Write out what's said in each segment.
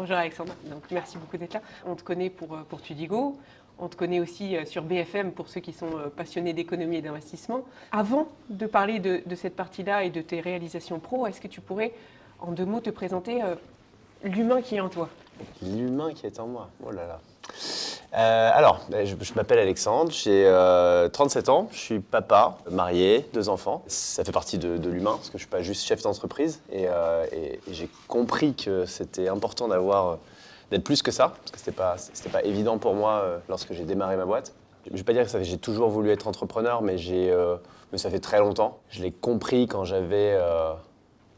Bonjour Alexandre, donc, merci beaucoup d'être là. On te connaît pour Tudigo, on te connaît aussi sur BFM pour ceux qui sont passionnés d'économie et d'investissement. Avant de parler de cette partie-là et de tes réalisations pro, est-ce que tu pourrais en 2 mots te présenter l'humain qui est en toi? L'humain qui est en moi, oh là là. Je m'appelle Alexandre, j'ai 37 ans, je suis papa, marié, 2 enfants. Ça fait partie de l'humain, parce que je ne suis pas juste chef d'entreprise. Et j'ai compris que c'était important d'être plus que ça, parce que c'était pas évident pour moi lorsque j'ai démarré ma boîte. Je ne vais pas dire que j'ai toujours voulu être entrepreneur, mais ça fait très longtemps. Je l'ai compris quand j'avais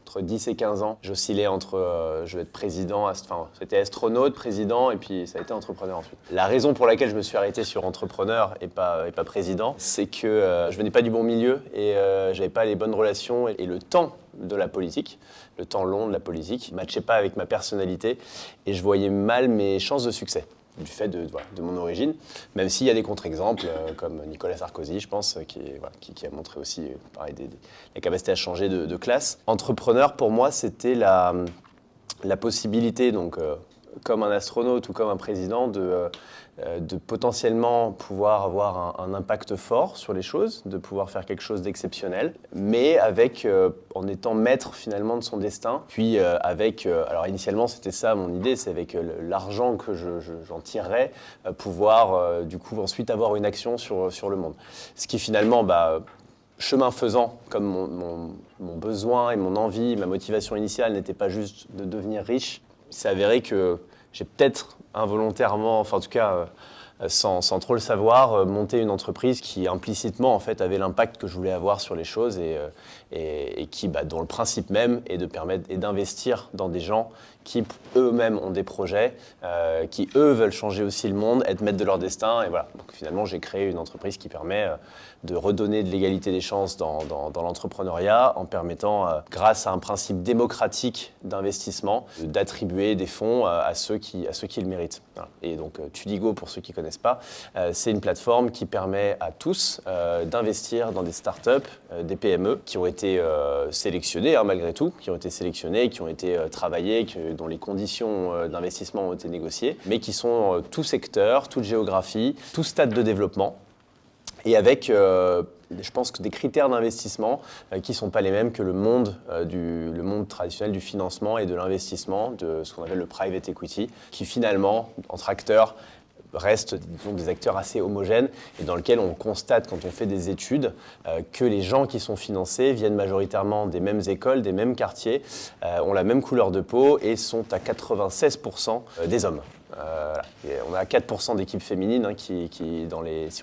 entre 10 et 15 ans. J'oscillais entre, je vais être président, c'était astronaute, président, et puis ça a été entrepreneur ensuite. La raison pour laquelle je me suis arrêté sur entrepreneur et pas président, c'est que je venais pas du bon milieu et j'avais pas les bonnes relations et le temps de la politique, le temps long de la politique, ne matchait pas avec ma personnalité et je voyais mal mes chances de succès du fait de mon origine, même s'il y a des contre-exemples comme Nicolas Sarkozy, je pense, qui a montré aussi pareil, la capacité à changer de classe. Entrepreneur, pour moi, c'était la possibilité, donc, comme un astronaute ou comme un président, de potentiellement pouvoir avoir un impact fort sur les choses, de pouvoir faire quelque chose d'exceptionnel, mais en étant maître finalement de son destin. Puis alors initialement c'était ça mon idée, c'est avec l'argent que j'en tirerais, pouvoir du coup ensuite avoir une action sur le monde. Ce qui finalement, chemin faisant, comme mon besoin et mon envie, ma motivation initiale n'était pas juste de devenir riche, il s'est avéré que j'ai peut-être involontairement, enfin en tout cas sans trop le savoir, monté une entreprise qui implicitement en fait avait l'impact que je voulais avoir sur les choses et qui, dont le principe même est de permettre et d'investir dans des gens qui eux-mêmes ont des projets, qui eux veulent changer aussi le monde, être maîtres de leur destin. Et voilà. Donc finalement, j'ai créé une entreprise qui permet de redonner de l'égalité des chances dans l'entrepreneuriat en permettant, grâce à un principe démocratique d'investissement, d'attribuer des fonds à ceux qui le méritent. Voilà. Et donc Tudigo, pour ceux qui ne connaissent pas, c'est une plateforme qui permet à tous d'investir dans des startups, des PME qui ont été sélectionnées malgré tout, qui ont été sélectionnées, qui ont été travaillées, dont les conditions d'investissement ont été négociées, mais qui sont tout secteur, toute géographie, tout stade de développement. Et avec, je pense, que des critères d'investissement qui ne sont pas les mêmes que le monde traditionnel du financement et de l'investissement, de ce qu'on appelle le private equity, qui finalement, entre acteurs, restent des acteurs assez homogènes et dans lesquels on constate, quand on fait des études, que les gens qui sont financés viennent majoritairement des mêmes écoles, des mêmes quartiers, ont la même couleur de peau et sont à 96% des hommes. On a 4% d'équipes féminines si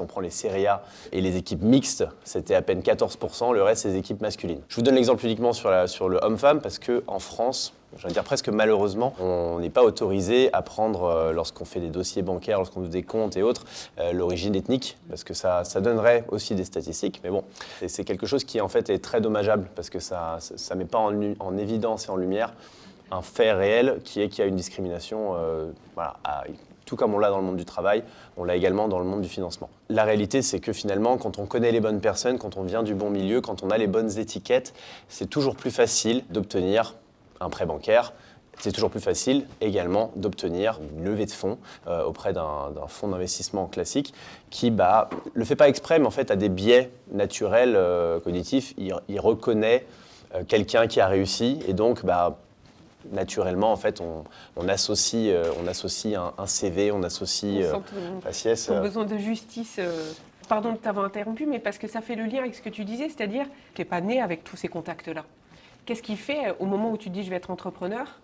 on prend les Serie A et les équipes mixtes, c'était à peine 14%, le reste c'est des équipes masculines. Je vous donne l'exemple uniquement sur le homme-femme parce qu'en France, je vais dire presque malheureusement, on n'est pas autorisé à prendre, lorsqu'on fait des dossiers bancaires, lorsqu'on ouvre des comptes et autres, l'origine ethnique, parce que ça donnerait aussi des statistiques. Mais bon, c'est quelque chose qui en fait est très dommageable, parce que ça met pas en évidence et en lumière un fait réel qui est qu'il y a une discrimination, tout comme on l'a dans le monde du travail, on l'a également dans le monde du financement. La réalité, c'est que finalement, quand on connaît les bonnes personnes, quand on vient du bon milieu, quand on a les bonnes étiquettes, c'est toujours plus facile d'obtenir un prêt bancaire. C'est toujours plus facile également d'obtenir une levée de fonds auprès d'un fonds d'investissement classique qui le fait pas exprès, mais en fait a des biais naturels cognitifs. Il reconnaît quelqu'un qui a réussi et donc naturellement, en fait, on associe un CV, on associe faciès. Ton besoin de justice. Pardon de t'avoir interrompu, mais parce que ça fait le lien avec ce que tu disais, c'est-à-dire que tu n'es pas né avec tous ces contacts-là. Qu'est-ce qui fait, au moment où tu te dis je vais être entrepreneur,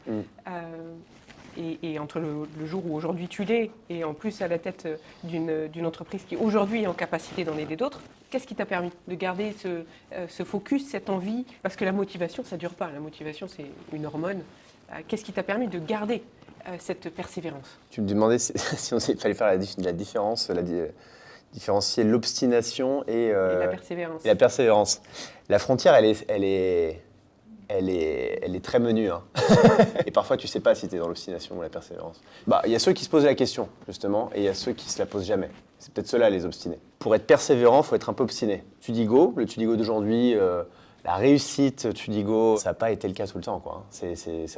et entre le jour où aujourd'hui tu l'es, et en plus à la tête d'une entreprise qui aujourd'hui est en capacité d'en aider d'autres, qu'est-ce qui t'a permis de garder ce focus, cette envie? Parce que la motivation, ça ne dure pas. La motivation, c'est une hormone. Qu'est-ce qui t'a permis de garder cette persévérance? Tu me demandais si il fallait faire la différence, différencier l'obstination et la persévérance. Et la persévérance. La frontière, elle est très menue. Hein. Et parfois, tu ne sais pas si tu es dans l'obstination ou la persévérance. Il y a ceux qui se posent la question, justement, et il y a ceux qui ne se la posent jamais. C'est peut-être ceux-là, les obstinés. Pour être persévérant, il faut être un peu obstiné. Le Tudigo d'aujourd'hui, La réussite Tudigo, ça n'a pas été le cas tout le temps, quoi. Ça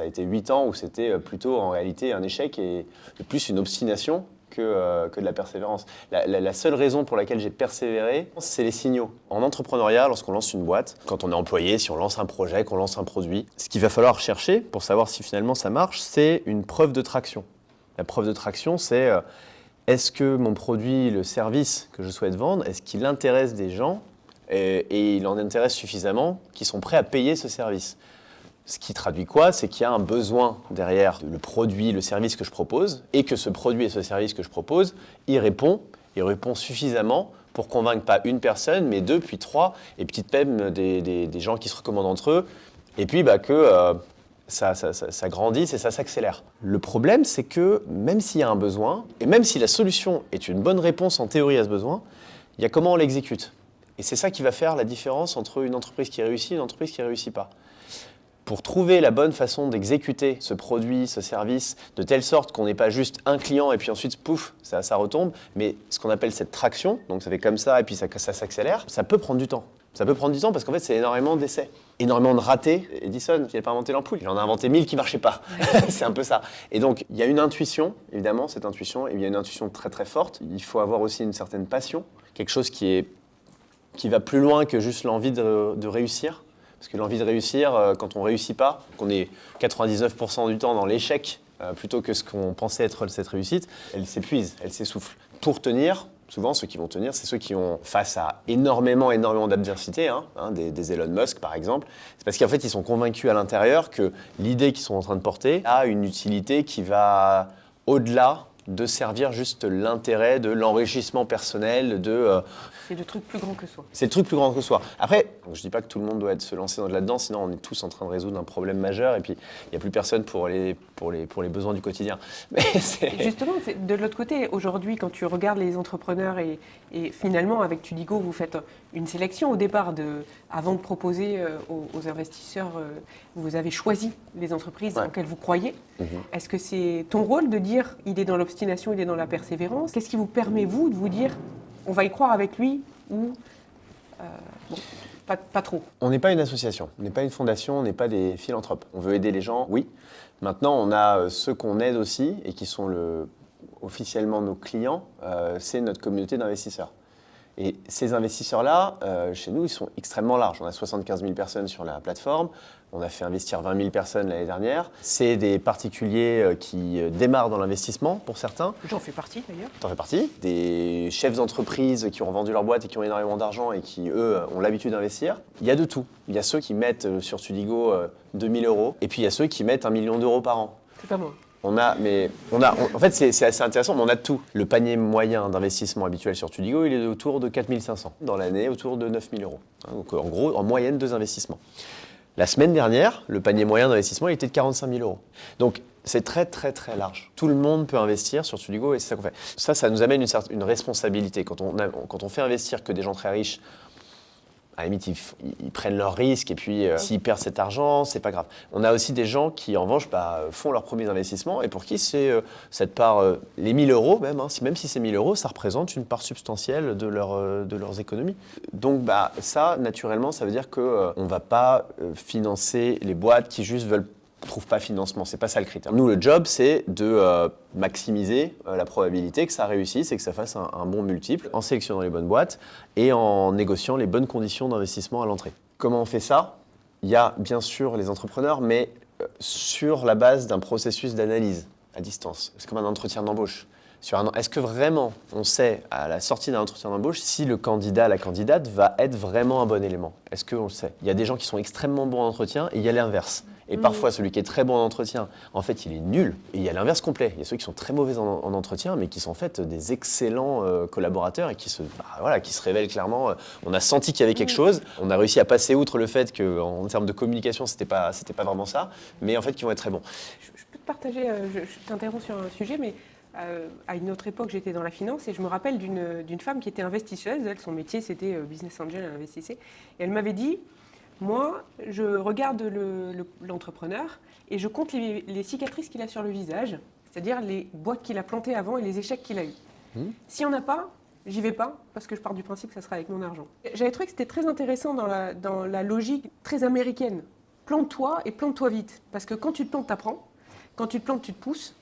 a été 8 ans où c'était plutôt en réalité un échec et plus une obstination que de la persévérance. La seule raison pour laquelle j'ai persévéré, c'est les signaux. En entrepreneuriat, lorsqu'on lance une boîte, quand on est employé, si on lance un projet, qu'on lance un produit, ce qu'il va falloir chercher pour savoir si finalement ça marche, c'est une preuve de traction. La preuve de traction, c'est est-ce que mon produit, le service que je souhaite vendre, est-ce qu'il intéresse des gens et il en intéresse suffisamment qui sont prêts à payer ce service. Ce qui traduit quoi? C'est qu'il y a un besoin derrière le produit, le service que je propose, et que ce produit et ce service que je propose, il répond suffisamment pour convaincre pas une personne, mais 2, puis 3, et peut-être même des gens qui se recommandent entre eux, et puis que ça grandisse et ça s'accélère. Le problème, c'est que même s'il y a un besoin, et même si la solution est une bonne réponse en théorie à ce besoin, il y a comment on l'exécute. Et c'est ça qui va faire la différence entre une entreprise qui réussit et une entreprise qui ne réussit pas. Pour trouver la bonne façon d'exécuter ce produit, ce service, de telle sorte qu'on n'ait pas juste un client et puis ensuite, pouf, ça retombe, mais ce qu'on appelle cette traction, donc ça fait comme ça et puis ça s'accélère, ça peut prendre du temps. Ça peut prendre du temps parce qu'en fait, c'est énormément d'essais, énormément de ratés. Edison, il n'a pas inventé l'ampoule, il en a inventé 1000 qui ne marchaient pas. C'est un peu ça. Et donc, il y a une intuition, évidemment, cette intuition, et il y a une intuition très très forte. Il faut avoir aussi une certaine passion, quelque chose qui va plus loin que juste l'envie de réussir. Parce que l'envie de réussir, quand on ne réussit pas, qu'on est 99% du temps dans l'échec, plutôt que ce qu'on pensait être cette réussite, elle s'épuise, elle s'essouffle. Pour tenir, souvent ceux qui vont tenir, c'est ceux qui ont face à énormément d'adversité, des Elon Musk par exemple. C'est parce qu'en fait, ils sont convaincus à l'intérieur que l'idée qu'ils sont en train de porter a une utilité qui va au-delà de servir juste l'intérêt de l'enrichissement personnel, C'est le truc plus grand que soi. C'est le truc plus grand que soi. Après, je ne dis pas que tout le monde doit se lancer là-dedans, sinon on est tous en train de résoudre un problème majeur et puis il n'y a plus personne pour les besoins du quotidien. Mais justement, de l'autre côté, aujourd'hui, quand tu regardes les entrepreneurs et finalement, avec Tudigo, vous faites une sélection au départ. Avant de proposer aux investisseurs, vous avez choisi les entreprises en lesquelles vous croyez. Est-ce que c'est ton rôle de dire il est dans l'obstination, il est dans la persévérance? Qu'est-ce qui vous permet, vous, de vous dire on va y croire avec lui ou pas trop? On n'est pas une association, on n'est pas une fondation, on n'est pas des philanthropes. On veut aider les gens, oui. Maintenant, on a ceux qu'on aide aussi et qui sont officiellement nos clients, c'est notre communauté d'investisseurs. Et ces investisseurs-là, chez nous, ils sont extrêmement larges. On a 75 000 personnes sur la plateforme. On a fait investir 20 000 personnes l'année dernière. C'est des particuliers qui démarrent dans l'investissement, pour certains. J'en fais partie, d'ailleurs. T'en fais partie. Des chefs d'entreprise qui ont vendu leur boîte et qui ont énormément d'argent et qui, eux, ont l'habitude d'investir. Il y a de tout. Il y a ceux qui mettent sur Tudigo 2 000 €. Et puis, il y a ceux qui mettent 1 million d'euros par an. C'est pas moi. En fait, c'est assez intéressant, mais on a de tout. Le panier moyen d'investissement habituel sur Tudigo, il est autour de 4 500. Dans l'année, autour de 9 000 €. Donc, en gros, en moyenne, 2 investissements. La semaine dernière, le panier moyen d'investissement, il était de 45 000 €. Donc, c'est très, très, très large. Tout le monde peut investir sur Tudigo et c'est ça qu'on fait. Ça nous amène une responsabilité. Quand on fait investir que des gens très riches, à la limite, ils prennent leurs risques et puis s'ils perdent cet argent, c'est pas grave. On a aussi des gens qui, en revanche, font leurs premiers investissements et pour qui c'est cette part, les 1 000 € même si c'est 1 000 €, ça représente une part substantielle de leurs économies. Donc ça, naturellement, ça veut dire qu'on ne va pas financer les boîtes qui juste trouvent pas financement, c'est pas ça le critère. Nous, le job, c'est de maximiser la probabilité que ça réussisse et que ça fasse un bon multiple en sélectionnant les bonnes boîtes et en négociant les bonnes conditions d'investissement à l'entrée. Comment on fait ça? Il y a bien sûr les entrepreneurs, mais sur la base d'un processus d'analyse à distance. C'est comme un entretien d'embauche. Est-ce que vraiment on sait à la sortie d'un entretien d'embauche si le candidat, la candidate va être vraiment un bon élément? Est-ce qu'on le sait? Il y a des gens qui sont extrêmement bons en entretien et il y a l'inverse. Et parfois, celui qui est très bon en entretien, en fait, il est nul. Et il y a l'inverse complet. Il y a ceux qui sont très mauvais en entretien, mais qui sont en fait des excellents collaborateurs et qui se révèlent clairement. On a senti qu'il y avait quelque chose. On a réussi à passer outre le fait qu'en termes de communication, c'était pas vraiment ça. Mais en fait, qui vont être très bons. Je peux te partager, je t'interromps sur un sujet, mais à une autre époque, j'étais dans la finance et je me rappelle d'une femme qui était investisseuse. Elle, son métier, c'était business angel, elle investissait. Et elle m'avait dit... Moi, je regarde l'entrepreneur et je compte les cicatrices qu'il a sur le visage, c'est-à-dire les boîtes qu'il a plantées avant et les échecs qu'il a eus. S'il n'y en a pas, j'y vais pas parce que je pars du principe que ça sera avec mon argent. J'avais trouvé que c'était très intéressant dans la logique très américaine. Plante-toi et plante-toi vite. Parce que quand tu te plantes, t'apprends. Quand tu te plantes, tu te pousses.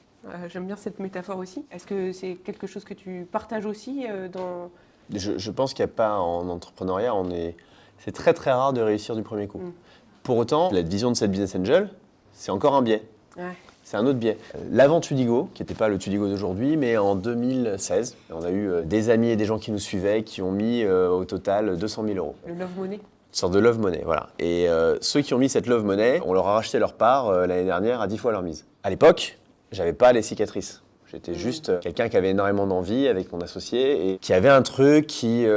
J'aime bien cette métaphore aussi. Est-ce que c'est quelque chose que tu partages aussi dans... Je pense qu'il n'y a pas en entrepreneuriat, c'est très très rare de réussir du premier coup. Pour autant, la vision de cette business angel, c'est encore un biais. Ouais. C'est un autre biais. L'avant Tudigo, qui n'était pas le Tudigo d'aujourd'hui, mais en 2016, on a eu des amis et des gens qui nous suivaient qui ont mis au total 200 000 euros. Le love money. Une sorte de love money, voilà. Et ceux qui ont mis cette love money, on leur a racheté leur part l'année dernière à 10 fois leur mise. À l'époque, j'avais pas les cicatrices. J'étais juste quelqu'un qui avait énormément d'envie avec mon associé et qui avait un truc qui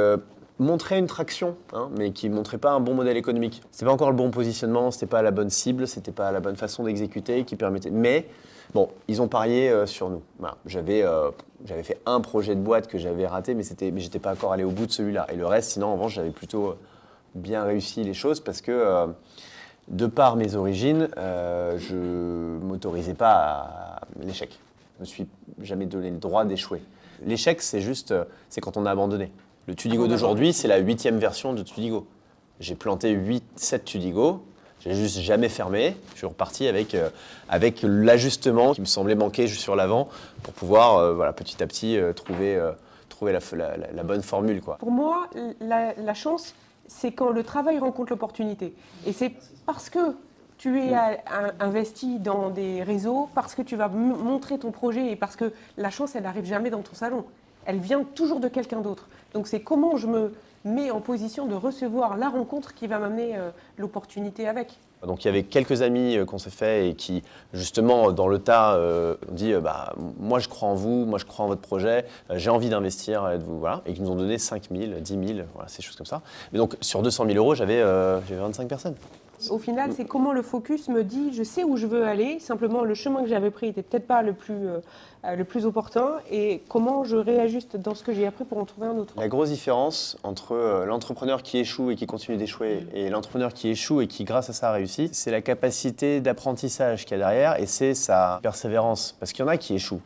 montrait une traction, hein, mais qui ne montrait pas un bon modèle économique. C'était pas encore le bon positionnement, c'était pas la bonne cible, c'était pas la bonne façon d'exécuter qui permettait. Mais bon, ils ont parié sur nous. Voilà. J'avais fait un projet de boîte que j'avais raté, mais j'étais pas encore allé au bout de celui-là. Et le reste, sinon, en revanche, j'avais plutôt bien réussi les choses parce que de par mes origines, je m'autorisais pas à l'échec. Je me suis jamais donné le droit d'échouer. L'échec, c'est quand on a abandonné. Le Tudigo d'aujourd'hui, c'est la 8e version de Tudigo. J'ai planté 7 Tudigo, j'ai juste jamais fermé. Je suis reparti avec l'ajustement qui me semblait manquer juste sur l'avant pour pouvoir petit à petit trouver la bonne formule, quoi. Pour moi, la chance, c'est quand le travail rencontre l'opportunité. Et c'est parce que tu es investi dans des réseaux, parce que tu vas montrer ton projet et parce que la chance, elle n'arrive jamais dans ton salon. Elle vient toujours de quelqu'un d'autre. Donc c'est comment je me mets en position de recevoir la rencontre qui va m'amener l'opportunité avec. Donc il y avait quelques amis qu'on s'est fait et qui, justement, dans le tas, ont dit moi je crois en vous, moi je crois en votre projet, j'ai envie d'investir, aidez-vous, voilà. Et qui nous ont donné 5 000, 10 000, voilà, ces choses comme ça. Mais donc sur 200 000 euros, j'avais 25 personnes. Au final, c'est comment le focus me dit je sais où je veux aller, simplement le chemin que j'avais pris n'était peut-être pas le plus opportun et comment je réajuste dans ce que j'ai appris pour en trouver un autre. La grosse différence entre l'entrepreneur qui échoue et qui continue d'échouer et l'entrepreneur qui échoue et qui, grâce à ça, réussit, c'est la capacité d'apprentissage qu'il y a derrière et c'est sa persévérance. Parce qu'il y en a qui échouent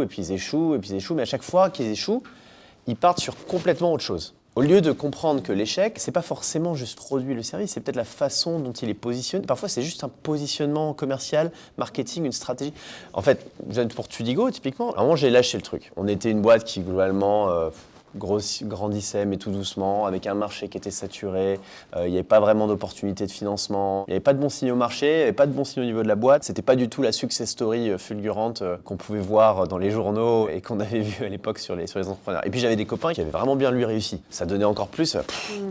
et puis ils échouent et puis ils échouent, mais à chaque fois qu'ils échouent, ils partent sur complètement autre chose. Au lieu de comprendre que l'échec, c'est pas forcément juste produit le service, c'est peut-être la façon dont il est positionné. Parfois, c'est juste un positionnement commercial, marketing, une stratégie. En fait, pour Tudigo, typiquement, à un moment, j'ai lâché le truc. On était une boîte qui, globalement, grandissait, mais tout doucement, avec un marché qui était saturé. Il n'y avait pas vraiment d'opportunité de financement. Il n'y avait pas de bons signaux au marché, il n'y avait pas de bons signaux au niveau de la boîte. C'était pas du tout la success story fulgurante qu'on pouvait voir dans les journaux et qu'on avait vu à l'époque sur les entrepreneurs. Et puis j'avais des copains qui avaient vraiment bien lui réussi. Ça donnait encore plus.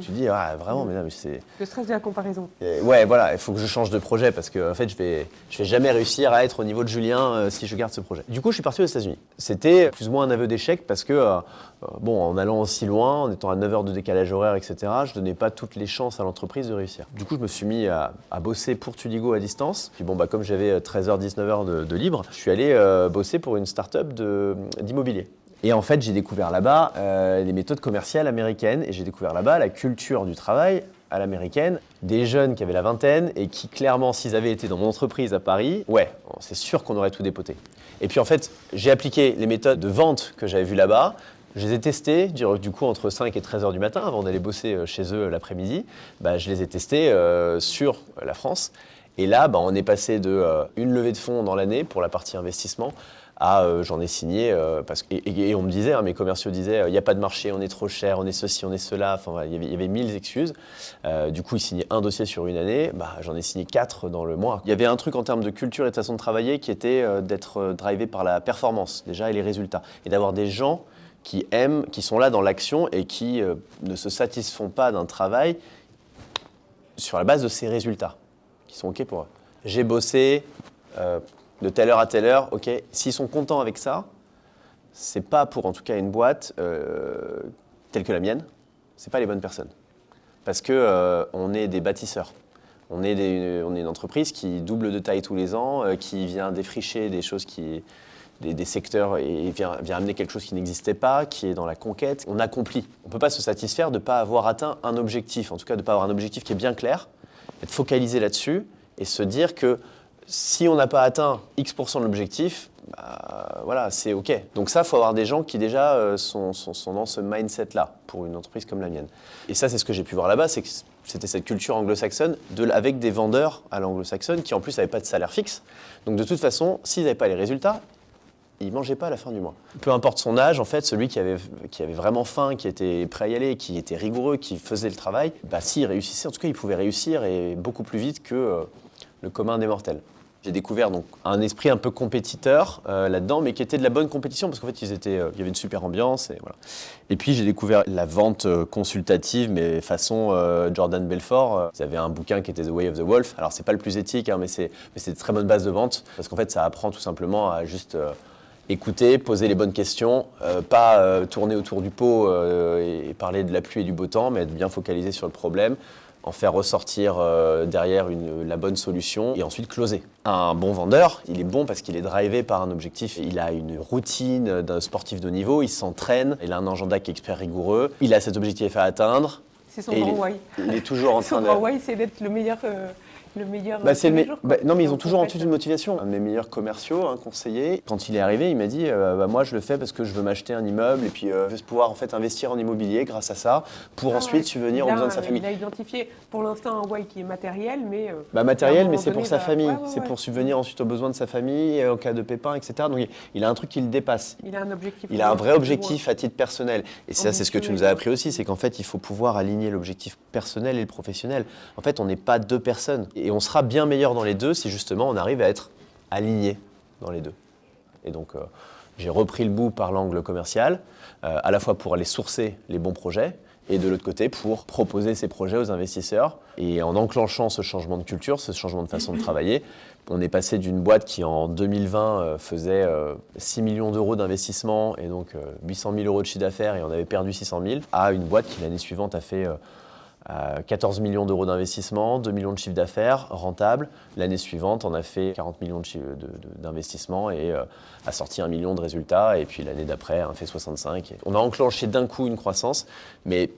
Tu dis, vraiment, mais non, mais c'est... Le stress de la comparaison. Et ouais, voilà, il faut que je change de projet parce que en fait, je vais jamais réussir à être au niveau de Julien si je garde ce projet. Du coup, je suis parti aux États-Unis. C'était plus ou moins un aveu d'échec parce que, en allant aussi loin, en étant à 9 heures de décalage horaire, etc., je ne donnais pas toutes les chances à l'entreprise de réussir. Du coup, je me suis mis à bosser pour Tudigo à distance. Puis comme j'avais 13h, 19h de libre, je suis allé bosser pour une start-up d'immobilier. Et en fait, j'ai découvert là-bas les méthodes commerciales américaines et j'ai découvert là-bas la culture du travail à l'américaine, des jeunes qui avaient la vingtaine et qui, clairement, s'ils avaient été dans mon entreprise à Paris, c'est sûr qu'on aurait tout dépoté. Et puis en fait, j'ai appliqué les méthodes de vente que j'avais vues là-bas. Je les ai testées, du coup, entre 5 et 13 heures du matin, avant d'aller bosser chez eux l'après-midi. Je les ai testées sur la France. Et là, on est passé de une levée de fonds dans l'année pour la partie investissement à j'en ai signé. Et on me disait, mes commerciaux disaient, il n'y a pas de marché, on est trop cher, on est ceci, on est cela. Enfin, il y avait 1000 excuses. Du coup, ils signaient un dossier sur une année. J'en ai signé 4 dans le mois. Il y avait un truc en termes de culture et de façon de travailler qui était d'être drivé par la performance, déjà, et les résultats. Et d'avoir des gens qui sont là dans l'action et qui ne se satisfont pas d'un travail sur la base de ces résultats, qui sont OK pour eux. J'ai bossé de telle heure à telle heure, OK. S'ils sont contents avec ça, c'est pas pour en tout cas une boîte telle que la mienne, c'est pas les bonnes personnes. Parce que on est des bâtisseurs. On est une entreprise qui double de taille tous les ans, qui vient défricher des choses des secteurs et vient amener quelque chose qui n'existait pas, qui est dans la conquête. On accomplit. On ne peut pas se satisfaire de ne pas avoir atteint un objectif, en tout cas de ne pas avoir un objectif qui est bien clair, être focalisé là-dessus et se dire que si on n'a pas atteint X% de l'objectif, voilà, c'est OK. Donc ça, il faut avoir des gens qui déjà sont dans ce mindset-là pour une entreprise comme la mienne. Et ça, c'est ce que j'ai pu voir là-bas, c'est que c'était cette culture anglo-saxonne avec des vendeurs à l'anglo-saxonne qui en plus n'avaient pas de salaire fixe. Donc de toute façon, s'ils n'avaient pas les résultats, ils ne mangeaient pas à la fin du mois. Peu importe son âge, en fait, celui qui avait vraiment faim, qui était prêt à y aller, qui était rigoureux, qui faisait le travail, s'il réussissait, en tout cas, il pouvait réussir et beaucoup plus vite que le commun des mortels. J'ai découvert donc un esprit un peu compétiteur là-dedans, mais qui était de la bonne compétition parce qu'en fait, il y avait une super ambiance. Et, voilà. Et puis, j'ai découvert la vente consultative, mais façon Jordan Belfort. Ils avaient un bouquin qui était The Way of the Wolf. Alors, c'est pas le plus éthique, hein, mais c'est de très bonne base de vente parce qu'en fait, ça apprend tout simplement à juste écouter, poser les bonnes questions, pas tourner autour du pot et parler de la pluie et du beau temps, mais être bien focalisé sur le problème, en faire ressortir derrière la bonne solution et ensuite closer. Un bon vendeur, il est bon parce qu'il est drivé par un objectif. Il a une routine d'un sportif de haut niveau, il s'entraîne, il a un agenda qui est extrêmement rigoureux, il a cet objectif à atteindre. C'est son grand why. Il est toujours en train de... Son grand why, c'est d'être le meilleur non, mais ils ont toujours en toute une motivation. Un de mes meilleurs commerciaux, un conseiller, quand il est arrivé, il m'a dit moi je le fais parce que je veux m'acheter un immeuble et puis je veux pouvoir en fait investir en immobilier grâce à ça pour ensuite subvenir aux besoins de sa famille. Il a identifié pour l'instant un why qui est matériel, mais matériel, mais c'est pour sa famille, c'est pour subvenir ensuite aux besoins de sa famille en cas de pépin, etc. Donc il a un truc qui le dépasse. Il a un objectif. Il a un vrai objectif à titre personnel. Et ça, c'est ce que tu nous as appris aussi, c'est qu'en fait il faut pouvoir aligner l'objectif personnel et le professionnel. En fait, on n'est pas deux personnes. Et on sera bien meilleur dans les deux si justement on arrive à être aligné dans les deux. Et donc j'ai repris le bout par l'angle commercial, à la fois pour aller sourcer les bons projets et de l'autre côté pour proposer ces projets aux investisseurs. Et en enclenchant ce changement de culture, ce changement de façon de travailler, on est passé d'une boîte qui en 2020 faisait 6 millions d'euros d'investissement et donc 800 000 euros de chiffre d'affaires et on avait perdu 600 000 à une boîte qui l'année suivante a fait 14 millions d'euros d'investissement, 2 millions de chiffre d'affaires rentable. L'année suivante, on a fait 40 millions d'investissement et a sorti 1 million de résultats. Et puis l'année d'après, on a fait 65. On a enclenché d'un coup une croissance, mais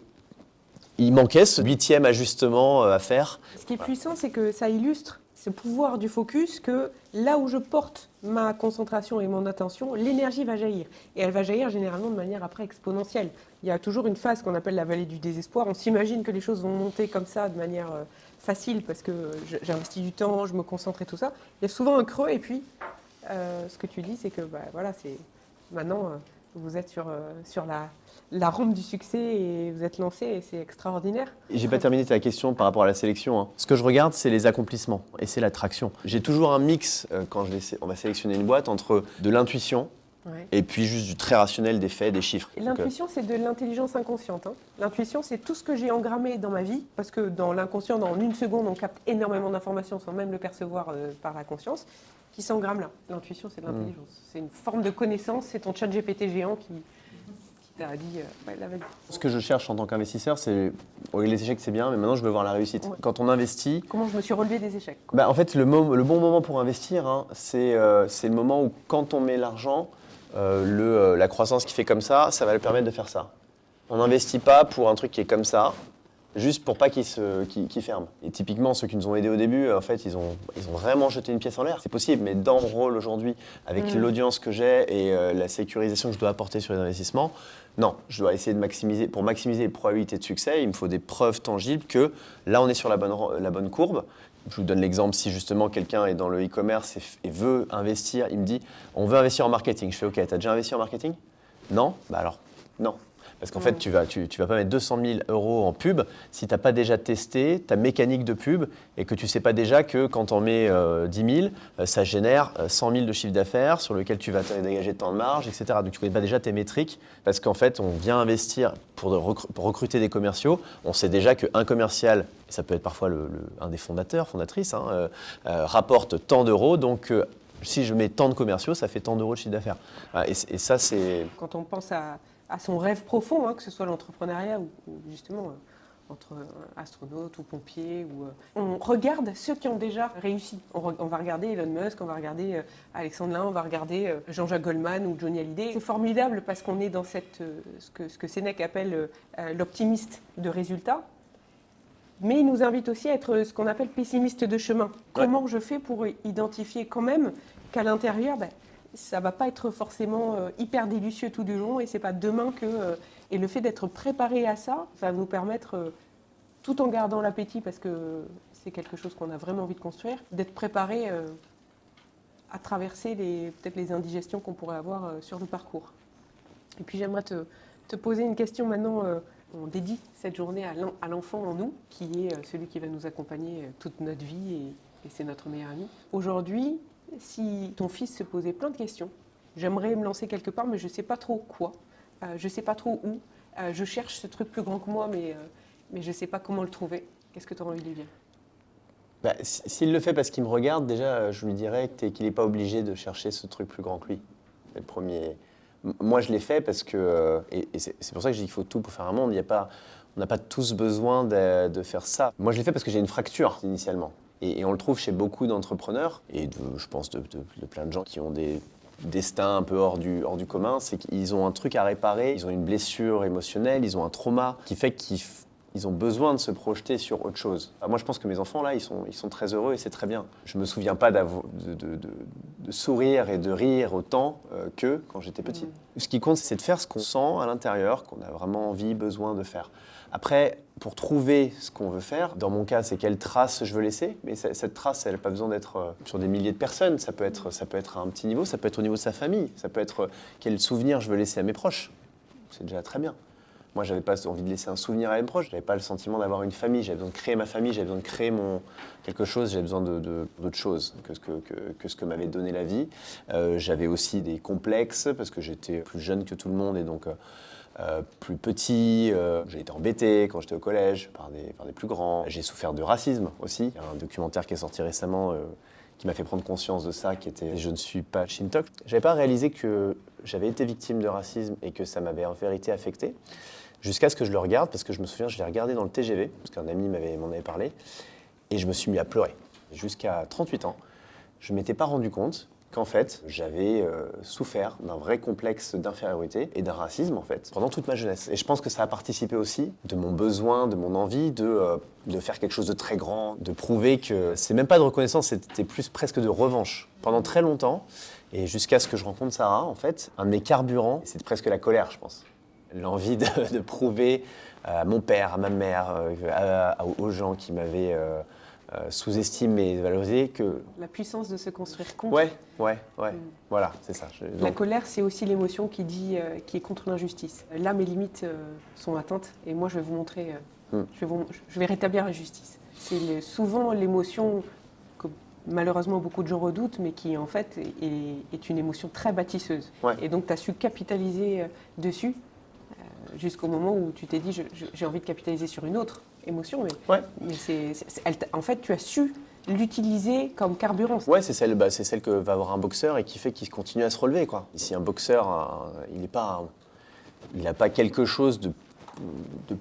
il manquait ce 8e ajustement à faire. Ce qui est puissant, c'est que ça illustre ce pouvoir du focus, que là où je porte ma concentration et mon attention, l'énergie va jaillir. Et elle va jaillir généralement de manière après exponentielle. Il y a toujours une phase qu'on appelle la vallée du désespoir. On s'imagine que les choses vont monter comme ça de manière facile parce que j'investis du temps, je me concentre et tout ça. Il y a souvent un creux et puis ce que tu dis, c'est que voilà, c'est maintenant vous êtes sur la rampe du succès et vous êtes lancé et c'est extraordinaire. J'ai pas terminé ta question par rapport à la sélection, hein. Ce que je regarde, c'est les accomplissements et c'est l'attraction. J'ai toujours un mix quand on va sélectionner une boîte entre de l'intuition et puis juste du très rationnel, des faits, des chiffres. L'intuition, c'est de l'intelligence inconsciente. Hein. L'intuition, c'est tout ce que j'ai engrammé dans ma vie, parce que dans l'inconscient, en une seconde, on capte énormément d'informations sans même le percevoir par la conscience, qui s'engramme là. L'intuition, c'est de l'intelligence. C'est une forme de connaissance, c'est ton chat GPT géant qui t'a dit la value. Ce que je cherche en tant qu'investisseur, c'est les échecs, c'est bien, mais maintenant je veux voir la réussite. Ouais. Quand on investit... Comment je me suis relevé des échecs En fait, le bon moment pour investir, hein, c'est le moment où quand on met l'argent, la croissance qui fait comme ça va le permettre de faire ça. On n'investit pas pour un truc qui est comme ça, juste pour pas qu'il ferme. Et typiquement, ceux qui nous ont aidés au début, en fait, ils ont vraiment jeté une pièce en l'air. C'est possible, mais dans mon rôle aujourd'hui, avec l'audience que j'ai et la sécurisation que je dois apporter sur les investissements, non, je dois essayer de maximiser. Pour maximiser les probabilités de succès, il me faut des preuves tangibles que là, on est sur la bonne courbe. Je vous donne l'exemple, si justement quelqu'un est dans le e-commerce et veut investir, il me dit « on veut investir en marketing ». Je fais « ok, tu as déjà investi en marketing ?» Non ? Alors, non. Parce qu'en fait, tu vas pas mettre 200 000 euros en pub si tu n'as pas déjà testé ta mécanique de pub et que tu ne sais pas déjà que quand on met 10 000, ça génère 100 000 de chiffre d'affaires sur lequel tu vas dégager tant de marge, etc. Donc tu ne connais pas déjà tes métriques parce qu'en fait, on vient investir pour recruter des commerciaux. On sait déjà qu'un commercial, et ça peut être parfois un des fondatrices, rapporte tant d'euros. Donc, si je mets tant de commerciaux, ça fait tant d'euros de chiffre d'affaires. Et ça, c'est... Quand on pense à son rêve profond, que ce soit l'entrepreneuriat ou justement entre astronaute ou pompier. On regarde ceux qui ont déjà réussi. On va regarder Elon Musk, on va regarder Alexandre Lin, on va regarder Jean-Jacques Goldman ou Johnny Hallyday. C'est formidable parce qu'on est dans ce que Sénèque appelle l'optimiste de résultats. Mais il nous invite aussi à être ce qu'on appelle pessimiste de chemin. Comment je fais pour identifier quand même qu'à l'intérieur, ça va pas être forcément hyper délicieux tout du long et c'est pas demain que... et le fait d'être préparé à ça va nous permettre, tout en gardant l'appétit parce que c'est quelque chose qu'on a vraiment envie de construire, d'être préparé à traverser peut-être les indigestions qu'on pourrait avoir sur le parcours. Et puis j'aimerais te poser une question maintenant. On dédie cette journée à l'enfant en nous, qui est celui qui va nous accompagner toute notre vie et c'est notre meilleur ami. Aujourd'hui, si ton fils se posait plein de questions, j'aimerais me lancer quelque part, mais je ne sais pas trop quoi, je ne sais pas trop où, je cherche ce truc plus grand que moi, mais je ne sais pas comment le trouver. Qu'est-ce que tu auras envie de lui dire ? S'il le fait parce qu'il me regarde, déjà, je lui dirais qu'il n'est pas obligé de chercher ce truc plus grand que lui. C'est le premier. Moi, je l'ai fait parce que, et c'est pour ça que je dis qu'il faut tout pour faire un monde. On n'a pas tous besoin de faire ça. Moi, je l'ai fait parce que j'ai une fracture initialement. Et on le trouve chez beaucoup d'entrepreneurs, et je pense de plein de gens qui ont des destins un peu hors du commun, c'est qu'ils ont un truc à réparer, ils ont une blessure émotionnelle, ils ont un trauma qui fait qu'ils ont besoin de se projeter sur autre chose. Moi, je pense que mes enfants, là, ils sont très heureux et c'est très bien. Je me souviens pas de sourire et de rire autant que quand j'étais petit. Ce qui compte, c'est de faire ce qu'on sent à l'intérieur, qu'on a vraiment envie, besoin de faire. Après, pour trouver ce qu'on veut faire, dans mon cas, c'est quelle trace je veux laisser. Mais cette trace, elle n'a pas besoin d'être sur des milliers de personnes. Ça peut être à un petit niveau, ça peut être au niveau de sa famille, ça peut être quel souvenir je veux laisser à mes proches. C'est déjà très bien. Moi, j'avais pas envie de laisser un souvenir à mes proches. J'avais pas le sentiment d'avoir une famille. J'avais besoin de créer ma famille. J'avais besoin de créer quelque chose. J'avais besoin d'autre chose que ce que m'avait donné la vie. J'avais aussi des complexes parce que j'étais plus jeune que tout le monde et donc plus petit. J'ai été embêté quand j'étais au collège par des plus grands. J'ai souffert de racisme aussi. Il y a un documentaire qui est sorti récemment qui m'a fait prendre conscience de ça, qui était « Je ne suis pas Shintok ». J'avais pas réalisé que j'avais été victime de racisme et que ça m'avait en vérité affecté. Jusqu'à ce que je le regarde, parce que je me souviens, je l'ai regardé dans le TGV, parce qu'un ami m'en avait parlé, et je me suis mis à pleurer. Jusqu'à 38 ans, je ne m'étais pas rendu compte qu'en fait, j'avais souffert d'un vrai complexe d'infériorité et d'un racisme, en fait, pendant toute ma jeunesse. Et je pense que ça a participé aussi de mon besoin, de mon envie de faire quelque chose de très grand, de prouver que c'est même pas de reconnaissance, c'était plus presque de revanche. Pendant très longtemps, et jusqu'à ce que je rencontre Sarah, en fait, un de mes carburants, c'est presque la colère, je pense. L'envie de prouver à mon père, à ma mère, aux gens qui m'avaient sous-estimé et valorisé que... La puissance de se construire contre. Ouais. Voilà, c'est ça. La colère, c'est aussi l'émotion qui est contre l'injustice. Là, mes limites sont atteintes et moi, je vais vous montrer, je vais rétablir la justice. C'est souvent l'émotion que malheureusement beaucoup de gens redoutent, mais qui en fait est une émotion très bâtisseuse. Ouais. Et donc, tu as su capitaliser dessus. Jusqu'au moment où tu t'es dit j'ai envie de capitaliser sur une autre émotion, mais en fait tu as su l'utiliser comme carburant. Ouais, c'est celle que va avoir un boxeur et qui fait qu'il continue à se relever, quoi. Si un boxeur, il n'a pas quelque chose de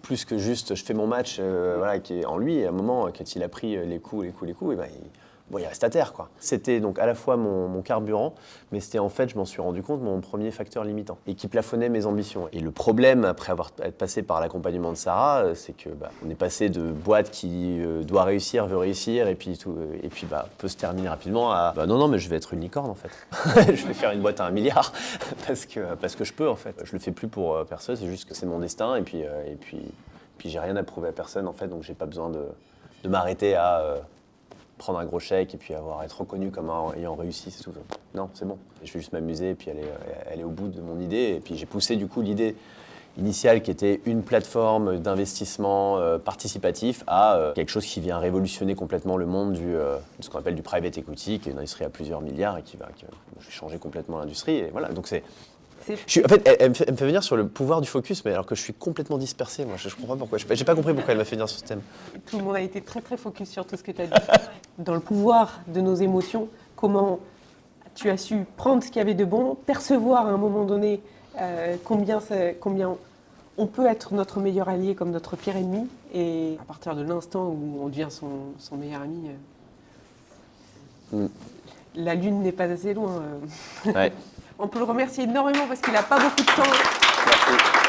plus que juste je fais mon match, voilà, qui est en lui, et à un moment, quand il a pris les coups, et ben, il reste à terre, quoi. C'était donc à la fois mon carburant, mais c'était en fait, je m'en suis rendu compte, mon premier facteur limitant et qui plafonnait mes ambitions. Et le problème, après avoir passé par l'accompagnement de Sarah, c'est que on est passé de boîte qui veut réussir, et puis peut se terminer rapidement à non, mais je vais être une licorne en fait. Je vais faire une boîte à 1 milliard parce que je peux en fait. Je le fais plus pour personne, c'est juste que c'est mon destin, et puis j'ai rien à prouver à personne en fait, donc j'ai pas besoin de m'arrêter à prendre un gros chèque et puis être reconnu comme ayant réussi, c'est tout. Non, c'est bon. Je vais juste m'amuser et puis aller au bout de mon idée. Et puis j'ai poussé du coup l'idée initiale qui était une plateforme d'investissement participatif à quelque chose qui vient révolutionner complètement le monde de ce qu'on appelle du private equity, qui est une industrie à plusieurs milliards et qui va changer complètement l'industrie. Et voilà, donc en fait, elle me fait venir sur le pouvoir du focus, mais alors que je suis complètement dispersé, moi. Je comprends pas pourquoi. J'ai pas compris pourquoi elle m'a fait venir sur ce thème. Tout le monde a été très très focus sur tout ce que tu as dit. Dans le pouvoir de nos émotions, comment tu as su prendre ce qu'il y avait de bon, percevoir à un moment donné combien on peut être notre meilleur allié comme notre pire ennemi, et à partir de l'instant où on devient son meilleur ami, la lune n'est pas assez loin. Ouais. On peut le remercier énormément parce qu'il n'a pas beaucoup de temps. Merci.